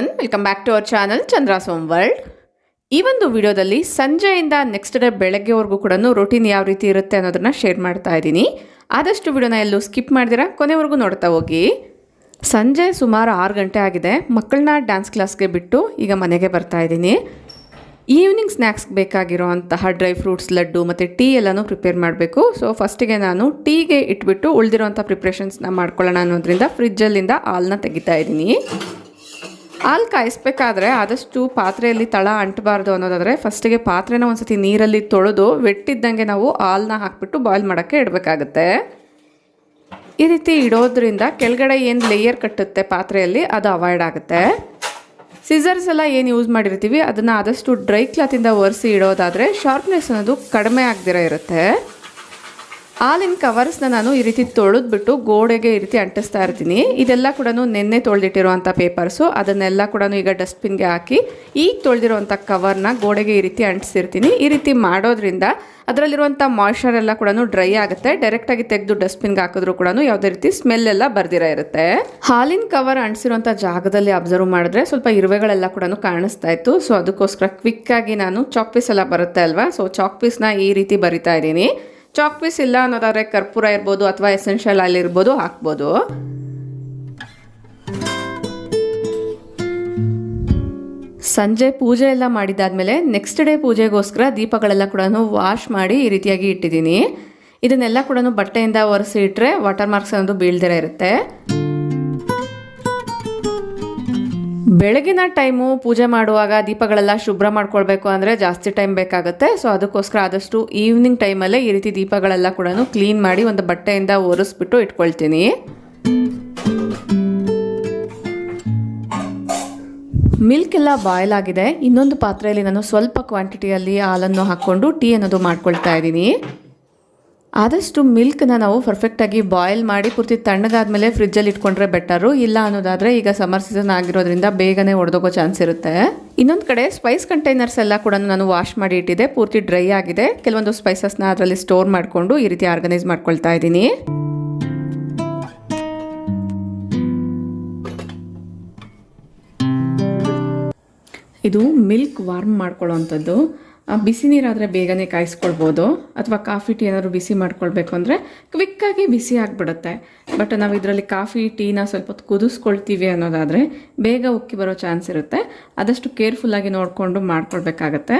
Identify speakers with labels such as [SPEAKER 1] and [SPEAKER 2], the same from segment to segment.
[SPEAKER 1] Everyone, welcome back to our channel Chandra's home world. ಈ ಒಂದು ವಿಡಿಯೋದಲ್ಲಿ ಸಂಜೆಯಿಂದ ನೆಕ್ಸ್ಟ್ ಡೇ ಬೆಳಗ್ಗೆವರೆಗೂ ಕೂಡ ರೂಟೀನ್ ಯಾವ ರೀತಿ ಇರುತ್ತೆ ಅನ್ನೋದನ್ನ ಶೇರ್ ಮಾಡ್ತಾ ಇದ್ದೀನಿ. ಆದಷ್ಟು ವಿಡಿಯೋನ ಎಲ್ಲೂ ಸ್ಕಿಪ್ ಮಾಡ್ದಿರಾ ಕೊನೆವರೆಗೂ ನೋಡ್ತಾ ಹೋಗಿ. ಸಂಜೆ ಸುಮಾರು 6 ಗಂಟೆ ಆಗಿದೆ. ಮಕ್ಕಳನ್ನ ಡ್ಯಾನ್ಸ್ ಕ್ಲಾಸ್ಗೆ ಬಿಟ್ಟು ಈಗ ಮನೆಗೆ ಬರ್ತಾ ಇದ್ದೀನಿ. ಈವ್ನಿಂಗ್ ಸ್ನ್ಯಾಕ್ಸ್ಗೆ ಬೇಕಾಗಿರೋಂತಹ ಡ್ರೈ ಫ್ರೂಟ್ಸ್, ಲಡ್ಡು ಮತ್ತು ಟೀ ಎಲ್ಲನೂ ಪ್ರಿಪೇರ್ ಮಾಡಬೇಕು. ಸೊ ಫಸ್ಟಿಗೆ ನಾನು ಟೀಗೆ ಇಟ್ಬಿಟ್ಟು ಉಳಿದಿರೋಂಥ ಪ್ರಿಪ್ರೇಷನ್ಸ್ನ ಮಾಡ್ಕೊಳ್ಳೋಣ ಅನ್ನೋದ್ರಿಂದ ಫ್ರಿಜ್ಜಲ್ಲಿಂದ ಹಾಲನ್ನ ತೆಗಿತಾ ಇದ್ದೀನಿ. ಹಾಲು ಕಾಯಿಸ್ಬೇಕಾದ್ರೆ ಆದಷ್ಟು ಪಾತ್ರೆಯಲ್ಲಿ ತಳ ಅಂಟಬಾರ್ದು ಅನ್ನೋದಾದರೆ ಫಸ್ಟಿಗೆ ಪಾತ್ರೆನ ಒಂದ್ಸತಿ ನೀರಲ್ಲಿ ತೊಳೆದು ವೆಟ್ಟಿದ್ದಂಗೆ ನಾವು ಹಾಲನ್ನ ಹಾಕ್ಬಿಟ್ಟು ಬಾಯ್ಲ್ ಮಾಡೋಕ್ಕೆ ಇಡಬೇಕಾಗತ್ತೆ. ಈ ರೀತಿ ಇಡೋದ್ರಿಂದ ಕೆಳಗಡೆ ಏನು ಲೇಯರ್ ಕಟ್ಟುತ್ತೆ ಪಾತ್ರೆಯಲ್ಲಿ ಅದು ಅವಾಯ್ಡ್ ಆಗುತ್ತೆ. ಸಿಸರ್ಸ್ ಎಲ್ಲ ಏನು ಯೂಸ್ ಮಾಡಿರ್ತೀವಿ ಅದನ್ನು ಆದಷ್ಟು ಡ್ರೈ ಕ್ಲಾತಿಂದ ಒರೆಸಿ ಇಡೋದಾದರೆ ಶಾರ್ಪ್ನೆಸ್ ಅನ್ನೋದು ಕಡಿಮೆ ಆಗದಿರ ಇರುತ್ತೆ. ಹಾಲಿನ ಕವರ್ಸ್ನ ನಾನು ಈ ರೀತಿ ತೊಳೆದ್ಬಿಟ್ಟು ಗೋಡೆಗೆ ಈ ರೀತಿ ಅಂಟಿಸ್ತಾ ಇರ್ತೀನಿ. ಇದೆಲ್ಲ ಕೂಡ ನೆನ್ನೆ ತೊಳೆದಿಟ್ಟಿರುವಂಥ ಪೇಪರ್ಸು, ಅದನ್ನೆಲ್ಲ ಕೂಡ ಈಗ ಡಸ್ಟ್ಬಿನ್ಗೆ ಹಾಕಿ ಈಗ ತೊಳೆದಿರುವಂಥ ಕವರ್ನ ಗೋಡೆಗೆ ಈ ರೀತಿ ಅಂಟಿಸಿರ್ತೀನಿ. ಈ ರೀತಿ ಮಾಡೋದ್ರಿಂದ ಅದರಲ್ಲಿರುವಂಥ ಮಾಯ್ಶ್ಚರ್ ಎಲ್ಲ ಕೂಡ ಡ್ರೈ ಆಗುತ್ತೆ. ಡೈರೆಕ್ಟಾಗಿ ತೆಗೆದು ಡಸ್ಟ್ಬಿನ್ಗೆ ಹಾಕಿದ್ರು ಕೂಡ ಯಾವುದೇ ರೀತಿ ಸ್ಮೆಲ್ ಎಲ್ಲ ಬರ್ದಿರ ಇರುತ್ತೆ. ಹಾಲಿನ ಕವರ್ ಅಂಟಿಸಿರುವಂಥ ಜಾಗದಲ್ಲಿ ಅಬ್ಸರ್ವ್ ಮಾಡಿದ್ರೆ ಸ್ವಲ್ಪ ಇರುವೆಗಳೆಲ್ಲ ಕೂಡ ಕಾಣಿಸ್ತಾ ಇತ್ತು. ಸೊ ಅದಕ್ಕೋಸ್ಕರ ಕ್ವಿಕ್ಕಾಗಿ ನಾನು ಚಾಕ್ ಪೀಸ್ ಎಲ್ಲ ಬರುತ್ತೆ ಅಲ್ವಾ, ಸೊ ಚಾಕ್ ಪೀಸ್ನ ಈ ರೀತಿ ಬರಿತಾ ಇದ್ದೀನಿ. ಚಾಕ್ ಪೀಸ್ ಇಲ್ಲ ಅನ್ನೋದಾದ್ರೆ ಕರ್ಪೂರ ಇರ್ಬೋದು ಅಥವಾ ಎಸೆನ್ಷಿಯಲ್ ಆಯಿಲ್ ಇರ್ಬೋದು, ಹಾಕ್ಬೋದು. ಸಂಜೆ ಪೂಜೆ ಎಲ್ಲ ಮಾಡಿದಾದ್ಮೇಲೆ ನೆಕ್ಸ್ಟ್ ಡೇ ಪೂಜೆಗೋಸ್ಕರ ದೀಪಗಳೆಲ್ಲ ಕೂಡ ವಾಶ್ ಮಾಡಿ ಈ ರೀತಿಯಾಗಿ ಇಟ್ಟಿದ್ದೀನಿ. ಇದನ್ನೆಲ್ಲ ಕೂಡ ಬಟ್ಟೆಯಿಂದ ಒರೆಸಿ ಇಟ್ಟರೆ ವಾಟರ್ ಮಾರ್ಕ್ಸ್ ಅನ್ನೋದು ಬೀಳ್ದಿರ ಇರುತ್ತೆ. ಬೆಳಗಿನ ಟೈಮು ಪೂಜೆ ಮಾಡುವಾಗ ದೀಪಗಳೆಲ್ಲ ಶುಭ್ರ ಮಾಡ್ಕೊಳ್ಬೇಕು ಅಂದರೆ ಜಾಸ್ತಿ ಟೈಮ್ ಬೇಕಾಗುತ್ತೆ. ಸೊ ಅದಕ್ಕೋಸ್ಕರ ಆದಷ್ಟು ಈವ್ನಿಂಗ್ ಟೈಮಲ್ಲೇ ಈ ರೀತಿ ದೀಪಗಳೆಲ್ಲ ಕೂಡ ಕ್ಲೀನ್ ಮಾಡಿ ಒಂದು ಬಟ್ಟೆಯಿಂದ ಒರೆಸ್ಬಿಟ್ಟು ಇಟ್ಕೊಳ್ತೀನಿ. ಮಿಲ್ಕ್ ಎಲ್ಲ ಬಾಯ್ಲ್ ಆಗಿದೆ. ಇನ್ನೊಂದು ಪಾತ್ರೆಯಲ್ಲಿ ನಾನು ಸ್ವಲ್ಪ ಕ್ವಾಂಟಿಟಿಯಲ್ಲಿ ಹಾಲನ್ನು ಹಾಕ್ಕೊಂಡು ಟೀ ಅನ್ನೋದು ಮಾಡ್ಕೊಳ್ತಾ ಇದ್ದೀನಿ. ಆದಷ್ಟು ಮಿಲ್ಕ್ನ ನಾವು ಪರ್ಫೆಕ್ಟಾಗಿ ಬಾಯ್ಲ್ ಮಾಡಿ ಪೂರ್ತಿ ತಣ್ಣಗಾದ್ಮೇಲೆ ಫ್ರಿಜ್ಜಲ್ಲಿ ಇಟ್ಕೊಂಡ್ರೆ ಬೆಟರು. ಇಲ್ಲ ಅನ್ನೋದಾದರೆ ಈಗ ಸಮ್ಮರ್ ಸೀಸನ್ ಆಗಿರೋದ್ರಿಂದ ಬೇಗನೆ ಒಡೆದೋಗೋ ಚಾನ್ಸ್ ಇರುತ್ತೆ. ಇನ್ನೊಂದು ಕಡೆ ಸ್ಪೈಸ್ ಕಂಟೈನರ್ಸ್ ಎಲ್ಲ ಕೂಡ ನಾನು ವಾಶ್ ಮಾಡಿ ಇಟ್ಟಿದ್ದೆ, ಪೂರ್ತಿ ಡ್ರೈ ಆಗಿದೆ. ಕೆಲವೊಂದು ಸ್ಪೈಸಸ್ನ ಅದರಲ್ಲಿ ಸ್ಟೋರ್ ಮಾಡಿಕೊಂಡು ಈ ರೀತಿ ಆರ್ಗನೈಸ್ ಮಾಡ್ಕೊಳ್ತಾ ಇದ್ದೀನಿ. ಇದು ಮಿಲ್ಕ್ ವಾರ್ಮ್ ಮಾಡ್ಕೊಳ್ಳೋವಂಥದ್ದು. ಬಿಸಿ ನೀರಾದರೆ ಬೇಗನೆ ಕಾಯಿಸ್ಕೊಳ್ಬೋದು, ಅಥವಾ ಕಾಫಿ ಟೀ ಏನಾದರೂ ಬಿಸಿ ಮಾಡ್ಕೊಳ್ಬೇಕು ಅಂದರೆ ಕ್ವಿಕ್ಕಾಗಿ ಬಿಸಿ ಆಗಿಬಿಡುತ್ತೆ. ಬಟ್ ನಾವು ಇದರಲ್ಲಿ ಕಾಫಿ ಟೀನ ಸ್ವಲ್ಪ ಹೊತ್ತು ಕುದಿಸ್ಕೊಳ್ತೀವಿ ಅನ್ನೋದಾದರೆ ಬೇಗ ಉಕ್ಕಿ ಬರೋ ಚಾನ್ಸ್ ಇರುತ್ತೆ. ಆದಷ್ಟು ಕೇರ್ಫುಲ್ಲಾಗಿ ನೋಡಿಕೊಂಡು ಮಾಡ್ಕೊಳ್ಬೇಕಾಗತ್ತೆ.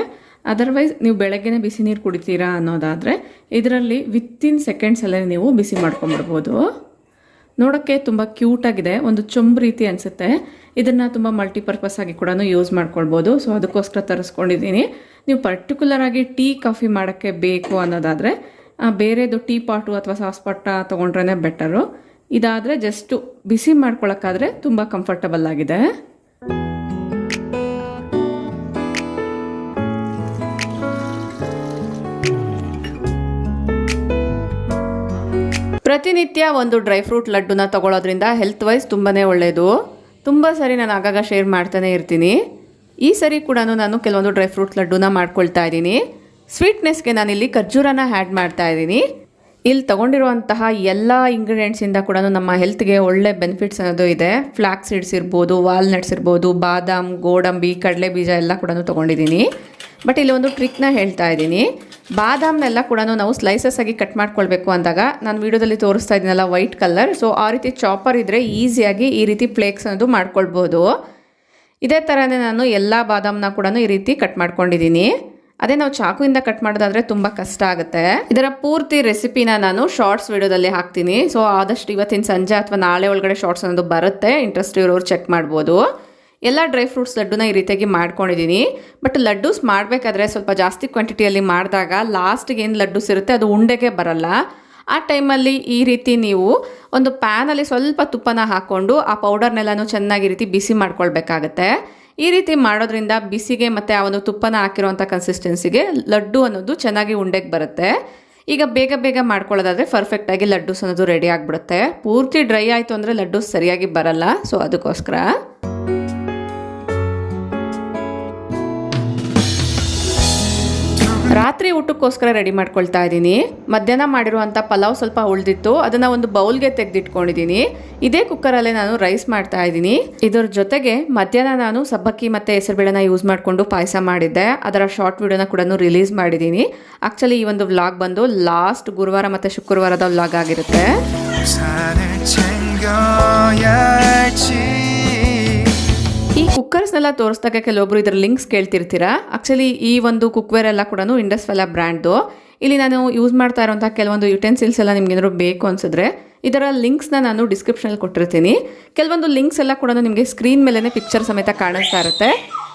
[SPEAKER 1] ಅದರ್ವೈಸ್ ನೀವು ಬೆಳಗ್ಗೆನೇ ಬಿಸಿ ನೀರು ಕುಡಿತೀರಾ ಅನ್ನೋದಾದರೆ ಇದರಲ್ಲಿ ವಿತಿನ್ ಸೆಕೆಂಡ್ಸಲ್ಲೇ ನೀವು ಬಿಸಿ ಮಾಡ್ಕೊಂಬಿಡ್ಬೋದು. ನೋಡೋಕ್ಕೆ ತುಂಬ ಕ್ಯೂಟಾಗಿದೆ, ಒಂದು ಚೊಂಬು ರೀತಿ ಅನಿಸುತ್ತೆ. ಇದನ್ನು ತುಂಬ ಮಲ್ಟಿಪರ್ಪಸ್ ಆಗಿ ಕೂಡ ಯೂಸ್ ಮಾಡ್ಕೊಳ್ಬೋದು. ಸೊ ಅದಕ್ಕೋಸ್ಕರ ತರಿಸ್ಕೊಂಡಿದ್ದೀನಿ. ನೀವು ಪರ್ಟಿಕ್ಯುಲರ್ ಆಗಿ ಟೀ ಕಾಫಿ ಮಾಡೋಕ್ಕೆ ಬೇಕು ಅನ್ನೋದಾದರೆ ಬೇರೆದು ಟೀ ಪಾಟು ಅಥವಾ ಸಾಸ್ ಪಾಟ ತೊಗೊಂಡ್ರೇ ಬೆಟರು. ಇದಾದರೆ ಜಸ್ಟು ಬಿಸಿ ಮಾಡ್ಕೊಳ್ಳೋಕ್ಕಾದರೆ ತುಂಬ ಕಂಫರ್ಟಬಲ್ ಆಗಿದೆ. ಪ್ರತಿನಿತ್ಯ ಒಂದು ಡ್ರೈ ಫ್ರೂಟ್ ಲಡ್ಡುನ ತಗೊಳ್ಳೋದ್ರಿಂದ ಹೆಲ್ತ್ ವೈಸ್ ತುಂಬಾ ಒಳ್ಳೆಯದು. ತುಂಬ ಸರಿ ನಾನು ಆಗಾಗ ಶೇರ್ ಮಾಡ್ತಾನೆ ಇರ್ತೀನಿ. ಈ ಸರಿ ಕೂಡ ನಾನು ಕೆಲವೊಂದು ಡ್ರೈ ಫ್ರೂಟ್ ಲಡ್ಡುನ ಮಾಡ್ಕೊಳ್ತಾ ಇದ್ದೀನಿ. ಸ್ವೀಟ್ನೆಸ್ಗೆ ನಾನಿಲ್ಲಿ ಖರ್ಜೂರನ ಆ್ಯಡ್ ಮಾಡ್ತಾ ಇದ್ದೀನಿ. ಇಲ್ಲಿ ತೊಗೊಂಡಿರುವಂತಹ ಎಲ್ಲ ಇಂಗ್ರೀಡಿಯೆಂಟ್ಸಿಂದ ಕೂಡ ನಮ್ಮ ಹೆಲ್ತ್ಗೆ ಒಳ್ಳೆ ಬೆನಿಫಿಟ್ಸ್ ಅನ್ನೋದು ಇದೆ. ಫ್ಲಾಕ್ ಸೀಡ್ಸ್ ಇರ್ಬೋದು, ವಾಲ್ನಟ್ಸ್ ಇರ್ಬೋದು, ಬಾದಾಮ್, ಗೋಡಂಬಿ, ಕಡಲೆ ಬೀಜ ಎಲ್ಲ ಕೂಡ ತೊಗೊಂಡಿದ್ದೀನಿ. ಬಟ್ ಇಲ್ಲಿ ಒಂದು ಟ್ರಿಕ್ನ ಹೇಳ್ತಾ ಇದ್ದೀನಿ. ಬಾದಾಮ್ನೆಲ್ಲ ಕೂಡ ನಾವು ಸ್ಲೈಸಸ್ ಆಗಿ ಕಟ್ ಮಾಡ್ಕೊಳ್ಬೇಕು ಅಂದಾಗ ನಾನು ವಿಡಿಯೋದಲ್ಲಿ ತೋರಿಸ್ತಾ ಇದ್ದೀನಲ್ಲ ವೈಟ್ ಕಲರ್, ಸೊ ಆ ರೀತಿ ಚಾಪರ್ ಇದ್ದರೆ ಈಸಿಯಾಗಿ ಈ ರೀತಿ ಫ್ಲೇಕ್ಸ್ ಅನ್ನೋದು ಮಾಡ್ಕೊಳ್ಬೋದು. ಇದೇ ಥರನೇ ನಾನು ಎಲ್ಲ ಬಾದಾಮ್ನ ಕೂಡ ಈ ರೀತಿ ಕಟ್ ಮಾಡ್ಕೊಂಡಿದ್ದೀನಿ. ಅದೇ ನಾವು ಚಾಕುವಿಂದ ಕಟ್ ಮಾಡೋದಾದರೆ ತುಂಬ ಕಷ್ಟ ಆಗುತ್ತೆ. ಇದರ ಪೂರ್ತಿ ರೆಸಿಪಿನ ನಾನು ಶಾರ್ಟ್ಸ್ ವಿಡಿಯೋದಲ್ಲಿ ಹಾಕ್ತೀನಿ. ಸೊ ಆದಷ್ಟು ಇವತ್ತಿನ ಸಂಜೆ ಅಥವಾ ನಾಳೆ ಒಳಗಡೆ ಶಾರ್ಟ್ಸ್ ಅನ್ನೋದು ಬರುತ್ತೆ. ಇಂಟ್ರೆಸ್ಟ್ ಇರೋರು ಚೆಕ್ ಮಾಡ್ಬೋದು. ಎಲ್ಲ ಡ್ರೈ ಫ್ರೂಟ್ಸ್ ಲಡ್ಡುನ ಈ ರೀತಿಯಾಗಿ ಮಾಡ್ಕೊಂಡಿದ್ದೀನಿ. ಬಟ್ ಲಡ್ಡೂಸ್ ಮಾಡಬೇಕಾದ್ರೆ ಸ್ವಲ್ಪ ಜಾಸ್ತಿ ಕ್ವಾಂಟಿಟಿಯಲ್ಲಿ ಮಾಡಿದಾಗ ಲಾಸ್ಟಿಗೆ ಏನು ಲಡ್ಡೂಸ್ ಇರುತ್ತೆ ಅದು ಉಂಡೆಗೆ ಬರಲ್ಲ. ಆ ಟೈಮಲ್ಲಿ ಈ ರೀತಿ ನೀವು ಒಂದು ಪ್ಯಾನಲ್ಲಿ ಸ್ವಲ್ಪ ತುಪ್ಪನ ಹಾಕ್ಕೊಂಡು ಆ ಪೌಡರ್ನೆಲ್ಲನೂ ಚೆನ್ನಾಗಿ ಈ ರೀತಿ ಬಿಸಿ ಮಾಡ್ಕೊಳ್ಬೇಕಾಗತ್ತೆ. ಈ ರೀತಿ ಮಾಡೋದ್ರಿಂದ ಬಿಸಿಗೆ ಮತ್ತು ಆ ಒಂದು ತುಪ್ಪನ ಹಾಕಿರೋಂಥ ಕನ್ಸಿಸ್ಟೆನ್ಸಿಗೆ ಲಡ್ಡು ಅನ್ನೋದು ಚೆನ್ನಾಗಿ ಉಂಡೆಗೆ ಬರುತ್ತೆ. ಈಗ ಬೇಗ ಬೇಗ ಮಾಡ್ಕೊಳ್ಳೋದಾದರೆ ಪರ್ಫೆಕ್ಟಾಗಿ ಲಡ್ಡೂಸ್ ಅನ್ನೋದು ರೆಡಿ ಆಗಿಬಿಡುತ್ತೆ. ಪೂರ್ತಿ ಡ್ರೈ ಆಯಿತು ಅಂದರೆ ಲಡ್ಡೂಸ್ ಸರಿಯಾಗಿ ಬರಲ್ಲ. ಸೊ ಅದಕ್ಕೋಸ್ಕರ ರಾತ್ರಿ ಊಟಕ್ಕೋಸ್ಕರ ರೆಡಿ ಮಾಡ್ಕೊಳ್ತಾ ಇದ್ದೀನಿ. ಮಧ್ಯಾಹ್ನ ಮಾಡಿರುವಂಥ ಪಲಾವ್ ಸ್ವಲ್ಪ ಉಳಿದಿತ್ತು, ಅದನ್ನು ಒಂದು ಬೌಲ್ಗೆ ತೆಗೆದಿಟ್ಕೊಂಡಿದ್ದೀನಿ. ಇದೇ ಕುಕ್ಕರಲ್ಲೇ ನಾನು ರೈಸ್ ಮಾಡ್ತಾ ಇದ್ದೀನಿ. ಇದರ ಜೊತೆಗೆ ಮಧ್ಯಾಹ್ನ ನಾನು ಸಬ್ಬಕ್ಕಿ ಮತ್ತು ಹೆಸರುಬೇಳೆನ ಯೂಸ್ ಮಾಡಿಕೊಂಡು ಪಾಯಸ ಮಾಡಿದ್ದೆ. ಅದರ ಶಾರ್ಟ್ ವಿಡಿಯೋನ ಕೂಡ ರಿಲೀಸ್ ಮಾಡಿದ್ದೀನಿ. ಆ್ಯಕ್ಚುಲಿ ಈ ಒಂದು ವ್ಲಾಗ್ ಬಂದು ಲಾಸ್ಟ್ ಗುರುವಾರ ಮತ್ತು ಶುಕ್ರವಾರದ ವ್ಲಾಗ್ ಆಗಿರುತ್ತೆ. ಈ ಕುಕ್ಕರ್ಸ್ನೆಲ್ಲ ತೋರಿಸಿದಾಗ ಕೆಲವೊಬ್ರು ಇದರ ಲಿಂಕ್ಸ್ ಕೇಳ್ತಿರ್ತೀರಾ. ಆ್ಯಕ್ಚುಲಿ ಈ ಒಂದು ಕುಕ್ವೇರ್ ಎಲ್ಲ ಕೂಡ ಇಂಡಸ್ವೆಲ್ಲ ಬ್ರ್ಯಾಂಡ್ದು. ಇಲ್ಲಿ ನಾನು ಯೂಸ್ ಮಾಡ್ತಾ ಇರೋಂಥ ಕೆಲವೊಂದು ಯುಟೆನ್ಸಿಲ್ಸ್ ಎಲ್ಲ ನಿಮ್ಗೆ ಏನಾದ್ರು ಬೇಕು ಅನಿಸಿದ್ರೆ ಇದರ ಲಿಂಕ್ಸ್ನ ನಾನು ಡಿಸ್ಕ್ರಿಪ್ಷನಲ್ಲಿ ಕೊಟ್ಟಿರ್ತೀನಿ. ಕೆಲವೊಂದು ಲಿಂಕ್ಸ್ ಎಲ್ಲ ಕೂಡ ನಿಮಗೆ ಸ್ಕ್ರೀನ್ ಮೇಲೇ ಪಿಕ್ಚರ್ ಸಮೇತ ಕಾಣಿಸ್ತಾ ಇರುತ್ತೆ.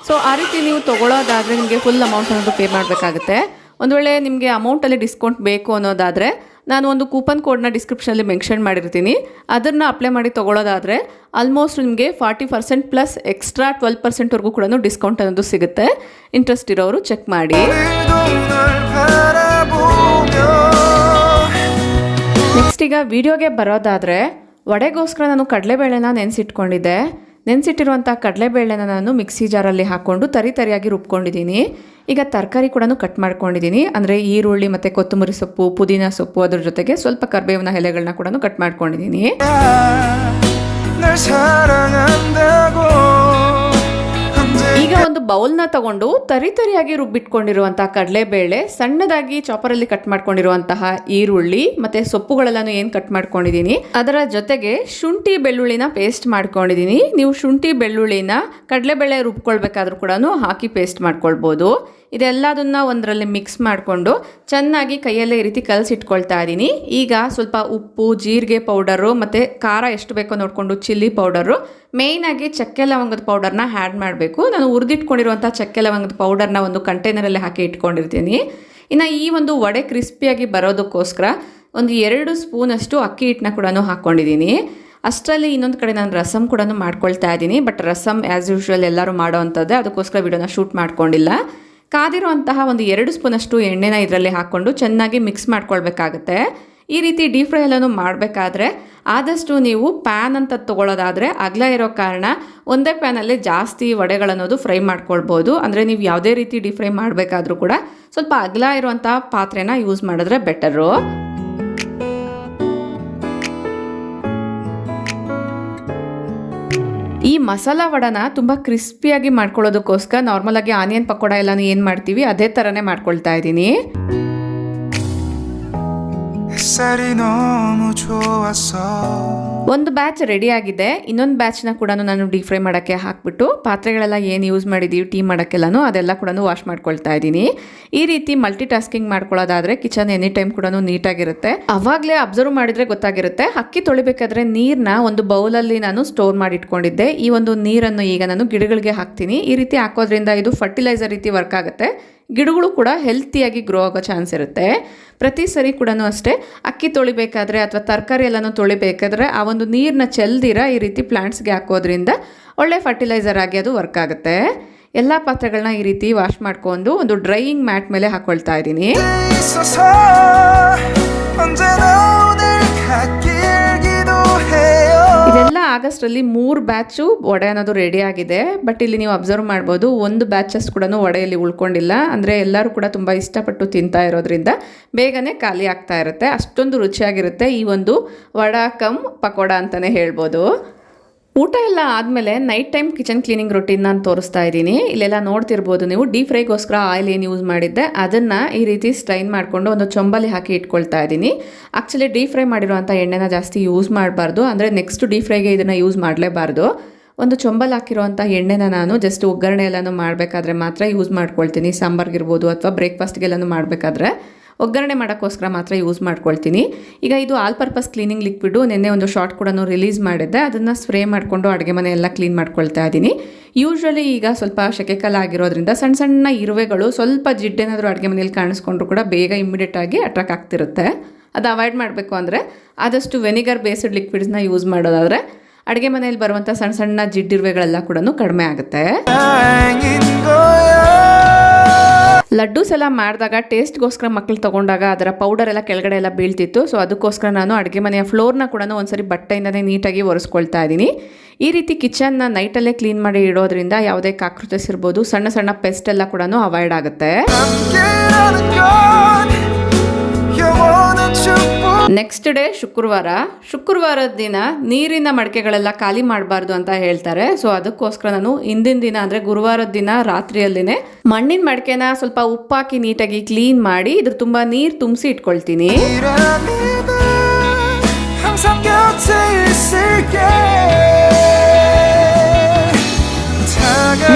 [SPEAKER 1] ಸೊ ಆ ರೀತಿ ನೀವು ತೊಗೊಳ್ಳೋದಾದರೆ ನಿಮಗೆ ಫುಲ್ ಅಮೌಂಟ್ ಅನ್ನೋದು ಪೇ ಮಾಡಬೇಕಾಗುತ್ತೆ. ಒಂದು ವೇಳೆ ನಿಮಗೆ ಅಮೌಂಟಲ್ಲಿ ಡಿಸ್ಕೌಂಟ್ ಬೇಕು ಅನ್ನೋದಾದರೆ ನಾನು ಒಂದು ಕೂಪನ್ ಕೋಡ್ನ ಡಿಸ್ಕ್ರಿಪ್ಷನಲ್ಲಿ ಮೆನ್ಷನ್ ಮಾಡಿರ್ತೀನಿ. ಅದನ್ನು ಅಪ್ಲೈ ಮಾಡಿ ತೊಗೊಳ್ಳೋದಾದರೆ ಆಲ್ಮೋಸ್ಟ್ ನಿಮಗೆ 40% ಪ್ಲಸ್ ಎಕ್ಸ್ಟ್ರಾ 12%ವರೆಗೂ ಕೂಡ ಡಿಸ್ಕೌಂಟ್ ಅನ್ನೋದು ಸಿಗುತ್ತೆ. ಇಂಟ್ರೆಸ್ಟ್ ಇರೋರು ಚೆಕ್ ಮಾಡಿ. ನೆಕ್ಸ್ಟ್ ಈಗ ವಿಡಿಯೋಗೆ ಬರೋದಾದರೆ ವಡೆಗೋಸ್ಕರ ನಾನು ಕಡಲೆಬೇಳೆನ ನೆನೆಸಿಟ್ಕೊಂಡಿದ್ದೆ. ನೆನೆಸಿಟ್ಟಿರುವಂಥ ಕಡಲೆಬೇಳೆನ ನಾನು ಮಿಕ್ಸಿ ಜಾರಲ್ಲಿ ಹಾಕ್ಕೊಂಡು ತರಿಯಾಗಿ ರುಬ್ಕೊಂಡಿದ್ದೀನಿ. ಈಗ ತರಕಾರಿ ಕೂಡ ಕಟ್ ಮಾಡ್ಕೊಂಡಿದ್ದೀನಿ. ಅಂದರೆ ಈರುಳ್ಳಿ ಮತ್ತು ಕೊತ್ತಂಬರಿ ಸೊಪ್ಪು, ಪುದೀನ ಸೊಪ್ಪು, ಅದ್ರ ಜೊತೆಗೆ ಸ್ವಲ್ಪ ಕರಿಬೇವಿನ ಎಲೆಗಳನ್ನ ಕೂಡ ಕಟ್ ಮಾಡ್ಕೊಂಡಿದ್ದೀನಿ. ಈಗ ಒಂದು ಬೌಲ್ನ ತಗೊಂಡು ತರಿಯಾಗಿ ರುಬ್ಬಿಟ್ಕೊಂಡಿರುವಂಥ ಕಡಲೆಬೇಳೆ, ಸಣ್ಣದಾಗಿ ಚಾಪರಲ್ಲಿ ಕಟ್ ಮಾಡ್ಕೊಂಡಿರುವಂತಹ ಈರುಳ್ಳಿ ಮತ್ತು ಸೊಪ್ಪುಗಳೆಲ್ಲನೂ ಏನು ಕಟ್ ಮಾಡ್ಕೊಂಡಿದ್ದೀನಿ, ಅದರ ಜೊತೆಗೆ ಶುಂಠಿ ಬೆಳ್ಳುಳ್ಳಿನ ಪೇಸ್ಟ್ ಮಾಡ್ಕೊಂಡಿದ್ದೀನಿ. ನೀವು ಶುಂಠಿ ಬೆಳ್ಳುಳ್ಳಿನ ಕಡಲೆಬೇಳೆ ರುಬ್ಕೊಳ್ಬೇಕಾದ್ರೂ ಕೂಡ ಹಾಕಿ ಪೇಸ್ಟ್ ಮಾಡ್ಕೊಳ್ಬೋದು. ಇದೆಲ್ಲದನ್ನ ಒಂದರಲ್ಲಿ ಮಿಕ್ಸ್ ಮಾಡಿಕೊಂಡು ಚೆನ್ನಾಗಿ ಕೈಯಲ್ಲೇ ಈ ರೀತಿ ಕಲಸಿಟ್ಕೊಳ್ತಾ ಇದ್ದೀನಿ. ಈಗ ಸ್ವಲ್ಪ ಉಪ್ಪು, ಜೀರಿಗೆ ಪೌಡರು ಮತ್ತು ಖಾರ ಎಷ್ಟು ಬೇಕೋ ನೋಡಿಕೊಂಡು ಚಿಲ್ಲಿ ಪೌಡರು, ಮೇಯ್ನಾಗಿ ಚಕ್ಕೆ ಲವಂಗದ ಪೌಡರ್ನ ಆ್ಯಡ್ ಮಾಡಬೇಕು. ನಾನು ಹುರಿದಿಟ್ಕೊಂಡಿರುವಂಥ ಚಕ್ಕೆ ಲವಂಗದ ಪೌಡರ್ನ ಒಂದು ಕಂಟೈನರಲ್ಲಿ ಹಾಕಿ ಇಟ್ಕೊಂಡಿರ್ತೀನಿ. ಇನ್ನು ಈ ಒಂದು ವಡೆ ಕ್ರಿಸ್ಪಿಯಾಗಿ ಬರೋದಕ್ಕೋಸ್ಕರ ಒಂದು 2 ಸ್ಪೂನಷ್ಟು ಅಕ್ಕಿ ಹಿಟ್ಟನ್ನ ಕೂಡ ಹಾಕ್ಕೊಂಡಿದ್ದೀನಿ. ಅಷ್ಟರಲ್ಲಿ ಇನ್ನೊಂದು ಕಡೆ ನಾನು ರಸಮ್ ಕೂಡ ಮಾಡ್ಕೊಳ್ತಾ ಇದ್ದೀನಿ. ಬಟ್ ರಸಮ್ ಆ್ಯಸ್ ಯೂಶ್ವಲ್ ಎಲ್ಲರೂ ಮಾಡೋ ಅಂಥದ್ದೇ, ಅದಕ್ಕೋಸ್ಕರ ವಿಡಿಯೋನ ಶೂಟ್ ಮಾಡ್ಕೊಂಡಿಲ್ಲ. ಕಾದಿರುವಂತಹ ಒಂದು 2 ಸ್ಪೂನಷ್ಟು ಎಣ್ಣೆನ ಇದರಲ್ಲಿ ಹಾಕ್ಕೊಂಡು ಚೆನ್ನಾಗಿ ಮಿಕ್ಸ್ ಮಾಡ್ಕೊಳ್ಬೇಕಾಗುತ್ತೆ. ಈ ರೀತಿ ಡೀಪ್ ಫ್ರೈ ಎಲ್ಲನೂ ಮಾಡಬೇಕಾದ್ರೆ ಆದಷ್ಟು ನೀವು ಪ್ಯಾನ್ ಅಂತ ತೊಗೊಳ್ಳೋದಾದರೆ ಅಗಲ ಇರೋ ಕಾರಣ ಒಂದೇ ಪ್ಯಾನಲ್ಲಿ ಜಾಸ್ತಿ ವಡೆಗಳನ್ನೋದು ಫ್ರೈ ಮಾಡ್ಕೊಳ್ಬೋದು. ಅಂದರೆ ನೀವು ಯಾವುದೇ ರೀತಿ ಡೀಪ್ ಫ್ರೈ ಮಾಡಬೇಕಾದ್ರೂ ಕೂಡ ಸ್ವಲ್ಪ ಅಗಲ ಇರುವಂಥ ಪಾತ್ರೆನ ಯೂಸ್ ಮಾಡಿದ್ರೆ ಬೆಟರು. ಈ ಮಸಾಲ ವಡನ ತುಂಬ ಕ್ರಿಸ್ಪಿಯಾಗಿ ಮಾಡ್ಕೊಳ್ಳೋದಕ್ಕೋಸ್ಕರ ನಾರ್ಮಲಾಗಿ ಆನಿಯನ್ ಪಕೋಡ ಎಲ್ಲನೂ ಏನು ಮಾಡ್ತೀವಿ ಅದೇ ಥರನೇ ಮಾಡ್ಕೊಳ್ತಾ ಇದ್ದೀನಿ. ಒಂದು ಬ್ಯಾಚ್ ರೆಡಿ ಆಗಿದೆ. ಇನ್ನೊಂದು ಬ್ಯಾಚ್ನ ಕೂಡ ನಾನು ಡೀಪ್ ಫ್ರೈ ಮಾಡೋಕ್ಕೆ ಹಾಕ್ಬಿಟ್ಟು ಪಾತ್ರೆಗಳೆಲ್ಲ ಏನು ಯೂಸ್ ಮಾಡಿದ್ದೀವಿ ಟೀ ಮಾಡೋಕ್ಕೆಲ್ಲನೂ ಅದೆಲ್ಲ ಕೂಡ ವಾಶ್ ಮಾಡ್ಕೊಳ್ತಾ ಇದ್ದೀನಿ. ಈ ರೀತಿ ಮಲ್ಟಿ ಟಾಸ್ಕಿಂಗ್ ಮಾಡ್ಕೊಳ್ಳೋದಾದರೆ ಕಿಚನ್ ಎನಿ ಟೈಮ್ ಕೂಡ ನೀಟಾಗಿರುತ್ತೆ. ಅವಾಗಲೇ ಅಬ್ಸರ್ವ್ ಮಾಡಿದರೆ ಗೊತ್ತಾಗಿರುತ್ತೆ. ಅಕ್ಕಿ ತೊಳಿಬೇಕಾದ್ರೆ ನೀರನ್ನ ಒಂದು ಬೌಲಲ್ಲಿ ನಾನು ಸ್ಟೋರ್ ಮಾಡಿ ಇಟ್ಕೊಂಡಿದ್ದೆ. ಈ ಒಂದು ನೀರನ್ನು ಈಗ ನಾನು ಗಿಡಗಳಿಗೆ ಹಾಕ್ತೀನಿ. ಈ ರೀತಿ ಹಾಕೋದ್ರಿಂದ ಇದು ಫರ್ಟಿಲೈಸರ್ ರೀತಿ ವರ್ಕ್ ಆಗುತ್ತೆ. ಗಿಡಗಳು ಕೂಡ ಹೆಲ್ತಿಯಾಗಿ ಗ್ರೋ ಆಗೋ ಚಾನ್ಸ್ ಇರುತ್ತೆ. ಪ್ರತಿ ಸರಿ ಕೂಡ ಅಷ್ಟೇ ಅಕ್ಕಿ ತೊಳಿಬೇಕಾದ್ರೆ ಅಥವಾ ತರಕಾರಿ ಎಲ್ಲನೂ ತೊಳಿಬೇಕಾದ್ರೆ ಆ ಒಂದು ನೀರನ್ನ ಚೆಲ್ದಿರ ಈ ರೀತಿ ಪ್ಲಾಂಟ್ಸ್ಗೆ ಹಾಕೋದ್ರಿಂದ ಒಳ್ಳೆ ಫರ್ಟಿಲೈಸರ್ ಆಗಿ ಅದು ವರ್ಕ್ ಆಗುತ್ತೆ. ಎಲ್ಲ ಪಾತ್ರೆಗಳನ್ನ ಈ ರೀತಿ ವಾಶ್ ಮಾಡ್ಕೊಂಡು ಒಂದು ಡ್ರೈಯಿಂಗ್ ಮ್ಯಾಟ್ ಮೇಲೆ ಹಾಕೊಳ್ತಾ ಇದ್ದೀನಿ. ಇದೆಲ್ಲ ಆಗಸ್ಟಲ್ಲಿ 3 ಬ್ಯಾಚು ವಡೆ ಅನ್ನೋದು ರೆಡಿ ಆಗಿದೆ. ಬಟ್ ಇಲ್ಲಿ ನೀವು ಅಬ್ಸರ್ವ್ ಮಾಡ್ಬೋದು, ಒಂದು ಬ್ಯಾಚಸ್ ಕೂಡ ವಡೆಯಲ್ಲಿ ಉಳ್ಕೊಂಡಿಲ್ಲ. ಅಂದರೆ ಎಲ್ಲರೂ ಕೂಡ ತುಂಬ ಇಷ್ಟಪಟ್ಟು ತಿಂತಾ ಇರೋದ್ರಿಂದ ಬೇಗನೆ ಖಾಲಿ ಆಗ್ತಾ ಇರುತ್ತೆ. ಅಷ್ಟೊಂದು ರುಚಿಯಾಗಿರುತ್ತೆ ಈ ಒಂದು ವಡ ಕಮ್ ಪಕೋಡ ಅಂತಲೇ ಹೇಳ್ಬೋದು. ಊಟ ಎಲ್ಲ ಆದಮೇಲೆ night time kitchen cleaning routine ನಾನು ತೋರಿಸ್ತಾ ಇದ್ದೀನಿ. ಇಲ್ಲೆಲ್ಲ ನೋಡ್ತಿರ್ಬೋದು ನೀವು. ಡೀಪ್ ಫ್ರೈಗೋಸ್ಕರ ಆಯಿಲ್ ಏನು ಯೂಸ್ ಮಾಡಿದ್ದೆ ಅದನ್ನು ಈ ರೀತಿ ಸ್ಟ್ರೈನ್ ಮಾಡಿಕೊಂಡು ಒಂದು ಚೊಂಬಲ್ಲಿ ಹಾಕಿ ಇಟ್ಕೊಳ್ತಾ ಇದ್ದೀನಿ. ಆ್ಯಕ್ಚುಲಿ ಡೀಪ್ ಫ್ರೈ ಮಾಡಿರುವಂಥ ಎಣ್ಣೆನ ಜಾಸ್ತಿ ಯೂಸ್ ಮಾಡಬಾರ್ದು. ಅಂದರೆ ನೆಕ್ಸ್ಟ್ ಡೀಪ್ ಫ್ರೈಗೆ ಇದನ್ನು ಯೂಸ್ ಮಾಡಲೇಬಾರ್ದು. ಒಂದು ಚೊಂಬಲ್ ಹಾಕಿರುವಂಥ ಎಣ್ಣೆನ ನಾನು ಜಸ್ಟ್ ಒಗ್ಗರಣೆ ಎಲ್ಲನೂ ಮಾಡಬೇಕಾದ್ರೆ ಮಾತ್ರ ಯೂಸ್ ಮಾಡ್ಕೊಳ್ತೀನಿ. ಸಾಂಬಾರ್ಗಿರ್ಬೋದು ಅಥವಾ ಬ್ರೇಕ್ಫಾಸ್ಟ್ಗೆಲ್ಲನೂ ಮಾಡಬೇಕಾದ್ರೆ ಒಗ್ಗರಣೆ ಮಾಡೋಕ್ಕೋಸ್ಕರ ಮಾತ್ರ ಯೂಸ್ ಮಾಡ್ಕೊಳ್ತೀನಿ. ಈಗ ಇದು ಆಲ್ ಪರ್ಪಸ್ ಕ್ಲೀನಿಂಗ್ ಲಿಕ್ವಿಡು ನಿನ್ನೆ ಒಂದು ಶಾರ್ಟ್ ಕೂಡ ರಿಲೀಸ್ ಮಾಡಿದ್ದೆ. ಅದನ್ನು ಸ್ಪ್ರೇ ಮಾಡಿಕೊಂಡು ಅಡುಗೆ ಮನೆ ಎಲ್ಲ ಕ್ಲೀನ್ ಮಾಡ್ಕೊಳ್ತಾ ಇದ್ದೀನಿ. ಯೂಶ್ವಲಿ ಈಗ ಸ್ವಲ್ಪ ಸೆಕೆಕಾಲ ಆಗಿರೋದ್ರಿಂದ ಸಣ್ಣ ಸಣ್ಣ ಇರುವೆಗಳು ಸ್ವಲ್ಪ ಜಿಡ್ಡೇನಾದರೂ ಅಡುಗೆ ಮನೆಯಲ್ಲಿ ಕಾಣಿಸ್ಕೊಂಡ್ರು ಕೂಡ ಬೇಗ ಇಮ್ಮಿಡಿಯೇಟಾಗಿ ಅಟ್ರಾಕ್ಟ್ ಆಗ್ತಿರುತ್ತೆ. ಅದು ಅವಾಯ್ಡ್ ಮಾಡಬೇಕು ಅಂದರೆ ಆದಷ್ಟು ವೆನಿಗರ್ ಬೇಸ್ಡ್ ಲಿಕ್ವಿಡ್ಸ್ನ ಯೂಸ್ ಮಾಡೋದಾದರೆ ಅಡುಗೆ ಮನೆಯಲ್ಲಿ ಬರುವಂಥ ಸಣ್ಣ ಸಣ್ಣ ಜಿಡ್ಡಿರುವೆಗಳೆಲ್ಲ ಕೂಡ ಕಡಿಮೆ ಆಗುತ್ತೆ. ಲಡ್ಡೂಸ್ ಎಲ್ಲ ಮಾಡಿದಾಗ ಟೇಸ್ಟ್ಗೋಸ್ಕರ ಮಕ್ಕಳು ತೊಗೊಂಡಾಗ ಅದರ ಪೌಡರ್ ಎಲ್ಲ ಕೆಳಗಡೆ ಎಲ್ಲ ಬೀಳ್ತಿತ್ತು. ಸೊ ಅದಕ್ಕೋಸ್ಕರ ನಾನು ಅಡುಗೆ ಮನೆಯ ಫ್ಲೋರ್ನ ಕೂಡ ಒಂದ್ಸರಿ ಬಟ್ಟೆಯಿಂದನೇ ನೀಟಾಗಿ ಒರೆಸ್ಕೊಳ್ತಾ ಇದ್ದೀನಿ. ಈ ರೀತಿ ಕಿಚನ್ನ ನೈಟಲ್ಲೇ ಕ್ಲೀನ್ ಮಾಡಿ ಇಡೋದ್ರಿಂದ ಯಾವುದೇ ಕಾಕ್ರೋಚಸ್ ಇರ್ಬೋದು, ಸಣ್ಣ ಸಣ್ಣ ಪೆಸ್ಟ್ ಎಲ್ಲ ಕೂಡ ಅವಾಯ್ಡ್ ಆಗುತ್ತೆ. ನೆಕ್ಸ್ಟ್ ಡೇ ಶುಕ್ರವಾರದ ದಿನ ನೀರಿನ ಮಡಕೆಗಳೆಲ್ಲ ಖಾಲಿ ಮಾಡಬಾರ್ದು ಅಂತ ಹೇಳ್ತಾರೆ. ಸೊ ಅದಕ್ಕೋಸ್ಕರ ನಾನು ಹಿಂದಿನ ದಿನ ಅಂದರೆ ಗುರುವಾರದ ದಿನ ರಾತ್ರಿಯಲ್ಲಿನೇ ಮಣ್ಣಿನ ಮಡಕೆನ ಸ್ವಲ್ಪ ಉಪ್ಪಾಕಿ ನೀಟಾಗಿ ಕ್ಲೀನ್ ಮಾಡಿ ಇದ್ರ ತುಂಬ ನೀರು ತುಂಬಿಸಿ ಇಟ್ಕೊಳ್ತೀನಿ.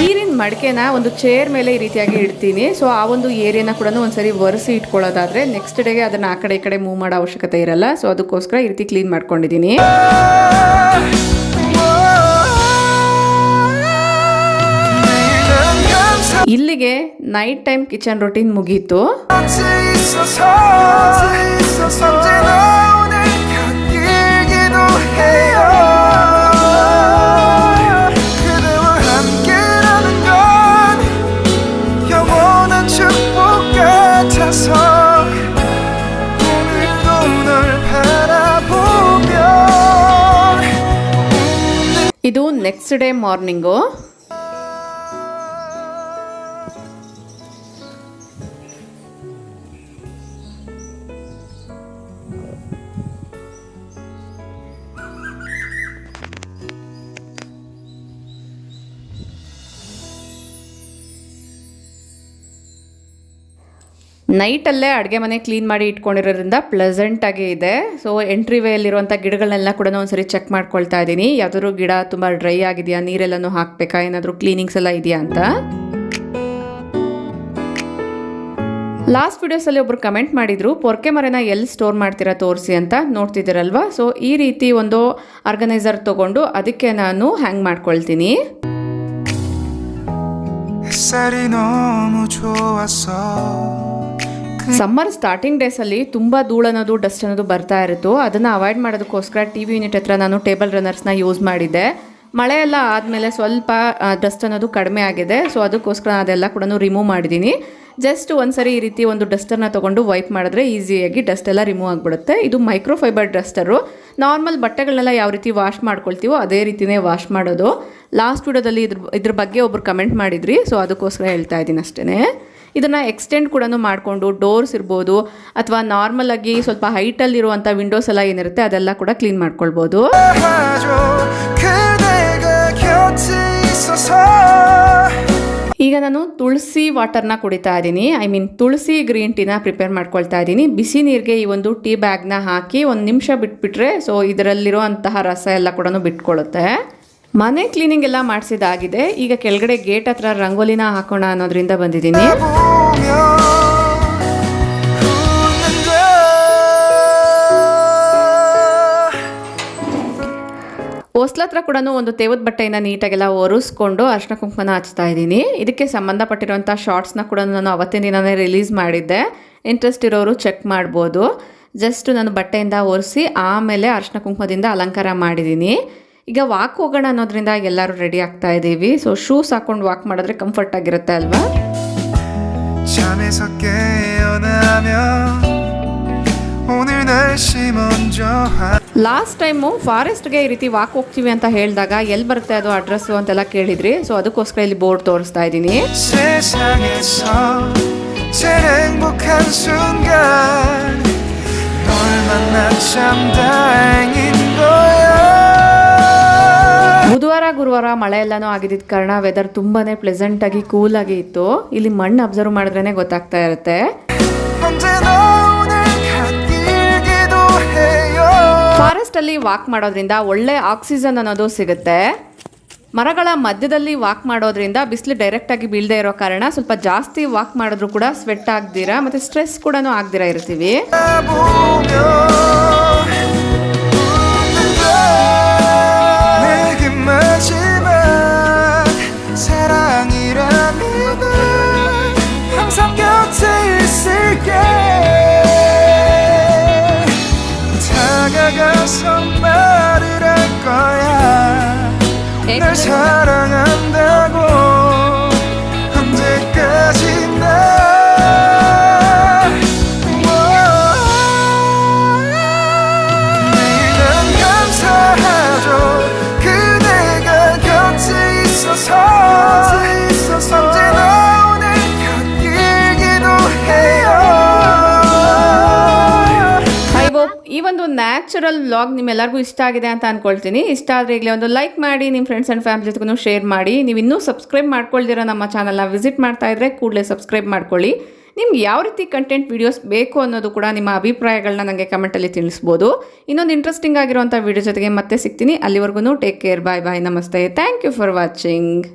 [SPEAKER 1] ನೀರಿನ ಮಡಕೆನ ಒಂದು ಚೇರ್ ಮೇಲೆ ಈ ರೀತಿಯಾಗಿ ಇಡ್ತೀನಿ. ಸೊ ಆ ಒಂದು ಏರಿಯಾನ ಕೂಡ ಒಂದ್ಸರಿ ಒರೆಸಿ ಇಟ್ಕೊಳ್ಳೋದಾದ್ರೆ ನೆಕ್ಸ್ಟ್ ಡೇಗೆ ಅದನ್ನ ಆ ಕಡೆ ಈ ಕಡೆ ಮೂವ್ ಮಾಡೋ ಅವಶ್ಯಕತೆ ಇರಲ್ಲ. ಸೊ ಅದಕ್ಕೋಸ್ಕರ ಈ ರೀತಿ ಕ್ಲೀನ್ ಮಾಡ್ಕೊಂಡಿದ್ದೀನಿ. ಇಲ್ಲಿಗೆ ನೈಟ್ ಟೈಮ್ ಕಿಚನ್ ರೊಟೀನ್ ಮುಗೀತು. ಇದು ನೆಕ್ಸ್ಟ್ ಡೇ ಮಾರ್ನಿಂಗು. ನೈಟಲ್ಲೇ ಅಡುಗೆ ಮನೆ ಕ್ಲೀನ್ ಮಾಡಿ ಇಟ್ಕೊಂಡಿರೋದ್ರಿಂದ ಪ್ಲೆಸೆಂಟಾಗಿ ಇದೆ. ಸೊ ಎಂಟ್ರಿ ವೇಯಲ್ಲಿರುವಂಥ ಗಿಡಗಳನ್ನೆಲ್ಲ ಕೂಡ ಒಂದ್ಸರಿ ಚೆಕ್ ಮಾಡ್ಕೊಳ್ತಾ ಇದ್ದೀನಿ. ಯಾವ್ದಾದ್ರು ಗಿಡ ತುಂಬ ಡ್ರೈ ಆಗಿದೆಯಾ, ನೀರೆಲ್ಲನೂ ಹಾಕಬೇಕಾ, ಏನಾದರೂ ಕ್ಲೀನಿಂಗ್ಸ್ ಎಲ್ಲ ಇದೆಯಾ ಅಂತ. ಲಾಸ್ಟ್ ವಿಡಿಯೋಸಲ್ಲಿ ಒಬ್ರು ಕಮೆಂಟ್ ಮಾಡಿದ್ರು, ಪೊರ್ಕೆ ಮರನ ಎಲ್ಲಿ ಸ್ಟೋರ್ ಮಾಡ್ತೀರಾ ತೋರಿಸಿ ಅಂತ. ನೋಡ್ತಿದ್ದೀರಲ್ವಾ. ಸೊ ಈ ರೀತಿ ಒಂದು ಆರ್ಗನೈಸರ್ ತೊಗೊಂಡು ಅದಕ್ಕೆ ನಾನು ಹ್ಯಾಂಗ್ ಮಾಡ್ಕೊಳ್ತೀನಿ. ಸಮ್ಮರ್ ಸ್ಟಾರ್ಟಿಂಗ್ ಡೇಸಲ್ಲಿ ತುಂಬ ಧೂಳು ಅನ್ನೋದು, ಡಸ್ಟ್ ಅನ್ನೋದು ಬರ್ತಾ ಇರುತ್ತೋ. ಅದನ್ನು ಅವಾಯ್ಡ್ ಮಾಡೋದಕ್ಕೋಸ್ಕರ TV ಯೂನಿಟ್ ಹತ್ರ ನಾನು ಟೇಬಲ್ ರನ್ನರ್ಸ್ನ ಯೂಸ್ ಮಾಡಿದ್ದೆ. ಮಳೆ ಎಲ್ಲ ಆದಮೇಲೆ ಸ್ವಲ್ಪ ಡಸ್ಟ್ ಅನ್ನೋದು ಕಡಿಮೆ ಆಗಿದೆ. ಸೊ ಅದಕ್ಕೋಸ್ಕರ ಅದೆಲ್ಲ ಕೂಡ ರಿಮೂವ್ ಮಾಡಿದ್ದೀನಿ. ಜಸ್ಟ್ ಒಂದ್ಸರಿ ಈ ರೀತಿ ಒಂದು ಡಸ್ಟರ್ನ ತೊಗೊಂಡು ವೈಪ್ ಮಾಡಿದ್ರೆ ಈಸಿಯಾಗಿ ಡಸ್ಟ್ ಎಲ್ಲ ರಿಮೂವ್ ಆಗಿಬಿಡುತ್ತೆ. ಇದು ಮೈಕ್ರೋಫೈಬರ್ ಡಸ್ಟರು. ನಾರ್ಮಲ್ ಬಟ್ಟೆಗಳನ್ನೆಲ್ಲ ಯಾವ ರೀತಿ ವಾಶ್ ಮಾಡ್ಕೊಳ್ತೀವೋ ಅದೇ ರೀತಿಯೇ ವಾಶ್ ಮಾಡೋದು. ಲಾಸ್ಟ್ ವಿಡಿಯೋದಲ್ಲಿ ಇದ್ರ ಬಗ್ಗೆ ಒಬ್ರು ಕಮೆಂಟ್ ಮಾಡಿದ್ರಿ. ಸೊ ಅದಕ್ಕೋಸ್ಕರ ಹೇಳ್ತಾ ಇದ್ದೀನಿ ಅಷ್ಟೇ. ಇದನ್ನು ಎಕ್ಸ್ಟೆಂಡ್ ಕೂಡ ಮಾಡಿಕೊಂಡು ಡೋರ್ಸ್ ಇರ್ಬೋದು ಅಥವಾ ನಾರ್ಮಲ್ ಆಗಿ ಸ್ವಲ್ಪ ಹೈಟಲ್ಲಿರುವಂಥ ವಿಂಡೋಸ್ ಎಲ್ಲ ಏನಿರುತ್ತೆ ಅದೆಲ್ಲ ಕೂಡ ಕ್ಲೀನ್ ಮಾಡ್ಕೊಳ್ಬೋದು. ಈಗ ನಾನು ತುಳಸಿ ವಾಟರ್ನ ಕುಡಿತಾ ಇದ್ದೀನಿ. ತುಳಸಿ ಗ್ರೀನ್ ಟೀನ ಪ್ರಿಪೇರ್ ಮಾಡ್ಕೊಳ್ತಾ ಇದ್ದೀನಿ. ಬಿಸಿ ನೀರಿಗೆ ಈ ಒಂದು ಟೀ ಬ್ಯಾಗ್ನ ಹಾಕಿ 1 ನಿಮಿಷ ಬಿಟ್ಬಿಟ್ರೆ ಸೊ ಇದರಲ್ಲಿರೋ ಅಂತಹ ರಸ ಎಲ್ಲ ಕೂಡ ಬಿಟ್ಕೊಳ್ಳುತ್ತೆ. ಮನೆ ಕ್ಲೀನಿಂಗ್ ಎಲ್ಲ ಮಾಡಿಸಿದಾಗಿದೆ. ಈಗ ಕೆಳಗಡೆ ಗೇಟ್ ಹತ್ರ ರಂಗೋಲಿನ ಹಾಕೋಣ ಅನ್ನೋದ್ರಿಂದ ಬಂದಿದ್ದೀನಿ. ಹೊಸ್ಲ ಹತ್ರ ಕೂಡ ಒಂದು ತೇವದ ಬಟ್ಟೆಯಿಂದ ನೀಟಾಗೆಲ್ಲ ಒರೆಸ್ಕೊಂಡು ಅರ್ಶಿನ ಕುಂಕುಮನ ಹಚ್ತಾ ಇದ್ದೀನಿ. ಇದಕ್ಕೆ ಸಂಬಂಧಪಟ್ಟಿರುವಂಥ ಶಾರ್ಟ್ಸ್ನ ಕೂಡ ನಾನು ಅವತ್ತಿನ ದಿನನೇ ರಿಲೀಸ್ ಮಾಡಿದ್ದೆ. ಇಂಟ್ರೆಸ್ಟ್ ಇರೋರು ಚೆಕ್ ಮಾಡ್ಬೋದು. ಜಸ್ಟ್ ನಾನು ಬಟ್ಟೆಯಿಂದ ಒರೆಸಿ ಆಮೇಲೆ ಅರ್ಶಿನ ಕುಂಕುಮದಿಂದ ಅಲಂಕಾರ ಮಾಡಿದ್ದೀನಿ. ಈಗ ವಾಕ್ ಹೋಗೋಣ ಅನ್ನೋದ್ರಿಂದ ಎಲ್ಲರೂ ರೆಡಿ ಆಗ್ತಾ ಇದ್ದೀವಿ. ಸೊ ಶೂಸ್ ಹಾಕೊಂಡು ವಾಕ್ ಮಾಡಿದ್ರೆ ಕಂಫರ್ಟ್ ಆಗಿರುತ್ತೆ ಅಲ್ವಾ. ಲಾಸ್ಟ್ ಟೈಮು ಫಾರೆಸ್ಟ್ಗೆ ಈ ರೀತಿ ವಾಕ್ ಹೋಗ್ತೀವಿ ಅಂತ ಹೇಳಿದಾಗ ಎಲ್ಲಿ ಬರುತ್ತೆ ಅದು ಅಡ್ರೆಸ್ಸು ಅಂತೆಲ್ಲ ಕೇಳಿದ್ರಿ. ಸೊ ಅದಕ್ಕೋಸ್ಕರ ಇಲ್ಲಿ ಬೋರ್ಡ್ ತೋರಿಸ್ತಾ ಇದ್ದೀನಿ. ಬುಧವಾರ ಗುರುವಾರ ಮಳೆ ಎಲ್ಲನೂ ಆಗಿದ್ದ ಕಾರಣ ವೆದರ್ ತುಂಬಾನೇ ಪ್ಲೆಸೆಂಟ್ ಆಗಿ ಕೂಲ್ ಆಗಿ ಇತ್ತು. ಇಲ್ಲಿ ಮಣ್ಣು ಅಬ್ಸರ್ವ್ ಮಾಡಿದ್ರೇನೆ ಗೊತ್ತಾಗ್ತಾ ಇರುತ್ತೆ. ಫಾರೆಸ್ಟ್ ಅಲ್ಲಿ ವಾಕ್ ಮಾಡೋದ್ರಿಂದ ಒಳ್ಳೆ ಆಕ್ಸಿಜನ್ ಅನ್ನೋದು ಸಿಗುತ್ತೆ. ಮರಗಳ ಮಧ್ಯದಲ್ಲಿ ವಾಕ್ ಮಾಡೋದ್ರಿಂದ ಬಿಸಿಲು ಡೈರೆಕ್ಟ್ ಆಗಿ ಬೀಳದೆ ಇರೋ ಕಾರಣ ಸ್ವಲ್ಪ ಜಾಸ್ತಿ ವಾಕ್ ಮಾಡಿದ್ರು ಕೂಡ ಸ್ವೆಟ್ ಆಗ್ದಿರಾ ಮತ್ತೆ ಸ್ಟ್ರೆಸ್ ಕೂಡ ಆಗ್ದಿರಾ ಇರ್ತೀವಿ.
[SPEAKER 2] 사랑한다고 언제까지나
[SPEAKER 1] ಒಂದು ನ್ಯಾಚುರಲ್ ವ್ಲಾಗ್ ನಿಮ್ಮೆಲ್ಲರಿಗೂ ಇಷ್ಟ ಆಗಿದೆ ಅಂತ ಅಂದ್ಕೊಳ್ತೀನಿ. ಇಷ್ಟ ಆದರೆ ಈಗಲೇ ಒಂದು ಲೈಕ್ ಮಾಡಿ, ನಿಮ್ಮ ಫ್ರೆಂಡ್ಸ್ ಆ್ಯಂಡ್ ಫ್ಯಾಮಿಲಿ ಜೊತೆಗೂ ಶೇರ್ ಮಾಡಿ. ನೀವು ಇನ್ನೂ ಸಬ್ಸ್ಕ್ರೈಬ್ ಮಾಡ್ಕೊಳ್ದಿರೋ ನಮ್ಮ ಚಾನಲ್ನ ವಿಸಿಟ್ ಮಾಡ್ತಾ ಇದ್ದರೆ ಕೂಡಲೇ ಸಬ್ಸ್ಕ್ರೈಬ್ ಮಾಡ್ಕೊಳ್ಳಿ. ನಿಮ್ಗೆ ಯಾವ ರೀತಿ ಕಂಟೆಂಟ್ ವೀಡಿಯೋಸ್ ಬೇಕು ಅನ್ನೋದು ಕೂಡ ನಿಮ್ಮ ಅಭಿಪ್ರಾಯಗಳನ್ನ ನನಗೆ ಕಮೆಂಟಲ್ಲಿ ತಿಳಿಸ್ಬೋದು. ಇನ್ನೊಂದು ಇಂಟ್ರೆಸ್ಟಿಂಗ್ ಆಗಿರುವಂಥ ವೀಡಿಯೋ ಜೊತೆಗೆ ಮತ್ತೆ ಸಿಗ್ತೀನಿ. ಅಲ್ಲಿವರೆಗೂ ಟೇಕ್ ಕೇರ್, ಬಾಯ್ ಬಾಯ್, ನಮಸ್ತೆ, ಥ್ಯಾಂಕ್ ಯು ಫಾರ್ ವಾಚಿಂಗ್.